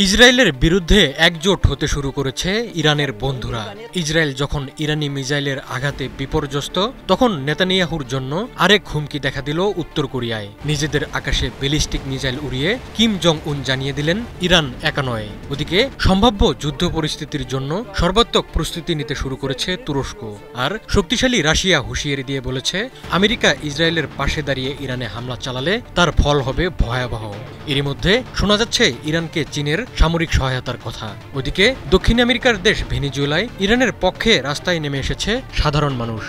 ইসরায়েলের বিরুদ্ধে একজোট হতে শুরু করেছে ইরানের বন্ধুরা। ইসরায়েল যখন ইরানি মিসাইলের আঘাতে বিপর্যস্ত, তখন নেতানিয়াহুর জন্য আরেক হুমকি দেখা দিল উত্তর কোরিয়ায়। নিজেদের আকাশে ব্যালিস্টিক মিসাইল উড়িয়ে কিম জং উন জানিয়ে দিলেন ইরান একা নয়। ওদিকে সম্ভাব্য যুদ্ধ পরিস্থিতির জন্য সর্বাত্মক প্রস্তুতি নিতে শুরু করেছে তুরস্ক। আর শক্তিশালী রাশিয়া হুঁশিয়ারি দিয়ে বলেছে, আমেরিকা ইসরায়েলের পাশে দাঁড়িয়ে ইরানে হামলা চালালে তার ফল হবে ভয়াবহ। এরই মধ্যে শোনা যাচ্ছে ইরানকে চীনের সামরিক সহায়তার কথা। ওদিকে দক্ষিণ আমেরিকার দেশ ভেনেজুয়েলায় ইরানের পক্ষে রাস্তায় নেমে এসেছে সাধারণ মানুষ।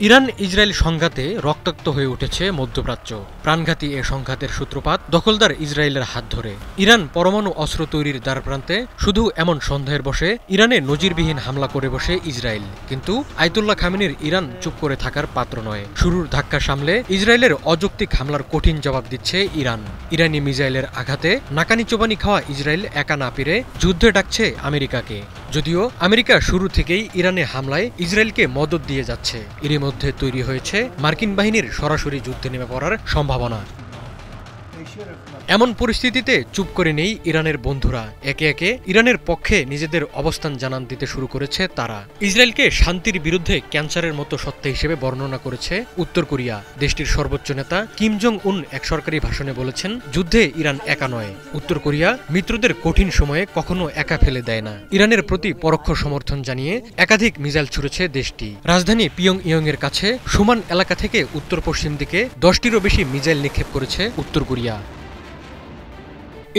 ইরান ইসরায়েল সংঘাতে রক্তাক্ত হয়ে উঠেছে মধ্যপ্রাচ্য। প্রাণঘাতী এ সংঘাতের সূত্রপাত দখলদার ইসরায়েলের হাত ধরে। ইরান পরমাণু অস্ত্র তৈরির দ্বারপ্রান্তে, শুধু এমন সন্দেহের বসে ইরানে নজিরবিহীন হামলা করে বসে ইসরায়েল। কিন্তু আয়াতুল্লাহ খামেনির ইরান চুপ করে থাকার পাত্র নয়। শুরুর ধাক্কা সামলে ইসরায়েলের অযৌক্তিক হামলার কঠিন জবাব দিচ্ছে ইরান। ইরানি মিসাইলের আঘাতে নাকানি চোবানি খাওয়া ইসরায়েল একা না পেরে যুদ্ধে ডাকছে আমেরিকাকে। যদিও আমেরিকা শুরু থেকেই ইরানে হামলায় ইসরায়েলকে মদদ দিয়ে যাচ্ছে। এরই মধ্যে তৈরি হয়েছে মার্কিন বাহিনীর সরাসরি যুদ্ধে নেমে পড়ার সম্ভাবনা। এমন পরিস্থিতিতে চুপ করে নেই ইরানের বন্ধুরা। একে একে ইরানের পক্ষে নিজেদের অবস্থান জানান দিতে শুরু করেছে তারা। ইসরায়েলকে শান্তির বিরুদ্ধে ক্যান্সারের মতো সত্তা হিসেবে বর্ণনা করেছে উত্তর কোরিয়া। দেশটির সর্বোচ্চ নেতা কিম জং উন এক সরকারি ভাষণে বলেছেন, যুদ্ধে ইরান একা নয়। উত্তর কোরিয়া মিত্রদের কঠিন সময়ে কখনো একা ফেলে দেয় না। ইরানের প্রতি পরোক্ষ সমর্থন জানিয়ে একাধিক মিসাইল ছুড়েছে দেশটি। রাজধানী পিয়ংইয়ং এর কাছে সুমান এলাকা থেকে উত্তর পশ্চিম দিকে 10টিরও বেশি মিসাইল নিক্ষেপ করেছে উত্তর কোরিয়া।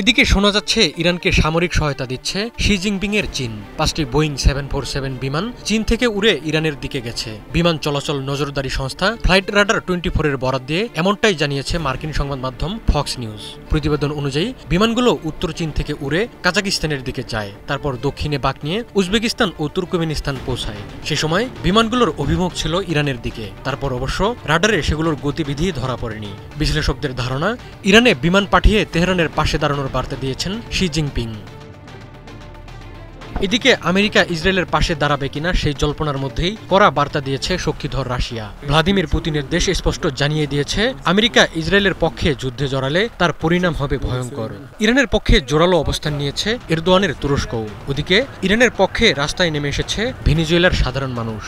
এদিকে শোনা যাচ্ছে ইরানকে সামরিক সহায়তা দিচ্ছে শি জিনপিং এর চীন। 5টি বোয়িং 747 বিমান চীন থেকে উড়ে ইরানের দিকে গেছে। বিমান চলাচল নজরদারি সংস্থা ফ্লাইট রাডার 24 এর বরাত দিয়ে এমনটাই জানিয়েছে মার্কিন সংবাদ মাধ্যম ফক্স নিউজ। প্রতিবেদন অনুযায়ী বিমানগুলো উত্তর চীন থেকে উড়ে কাজাকিস্তানের দিকে যায়, তারপর দক্ষিণে বাঁক নিয়ে উজবেকিস্তান ও তুর্কমেনিস্তান পৌঁছায়। সে সময় বিমানগুলোর অভিমুখ ছিল ইরানের দিকে। তারপর অবশ্য রাডারে সেগুলোর গতিবিধি ধরা পড়েনি। বিশ্লেষকদের ধারণা, ইরানে বিমান পাঠিয়ে তেহরানের পাশে দাঁড়ানোর বার্তা দিয়েছেন শি জিনপিং। এদিকে আমেরিকা ইসরায়েলের পাশে দাঁড়াবে কিনা সেই জল্পনার মধ্যেই কড়া বার্তা দিয়েছে শক্তিধর রাশিয়া। ভ্লাদিমির পুতিনের দেশ স্পষ্ট জানিয়ে দিয়েছে, আমেরিকা ইসরায়েলের পক্ষে যুদ্ধে জড়ালে তার পরিণাম হবে ভয়ঙ্কর। ইরানের পক্ষে জোরালো অবস্থান নিয়েছে এরদোয়ানের তুরস্কও। ওদিকে ইরানের পক্ষে রাস্তায় নেমে এসেছে ভেনেজুয়েলার সাধারণ মানুষ।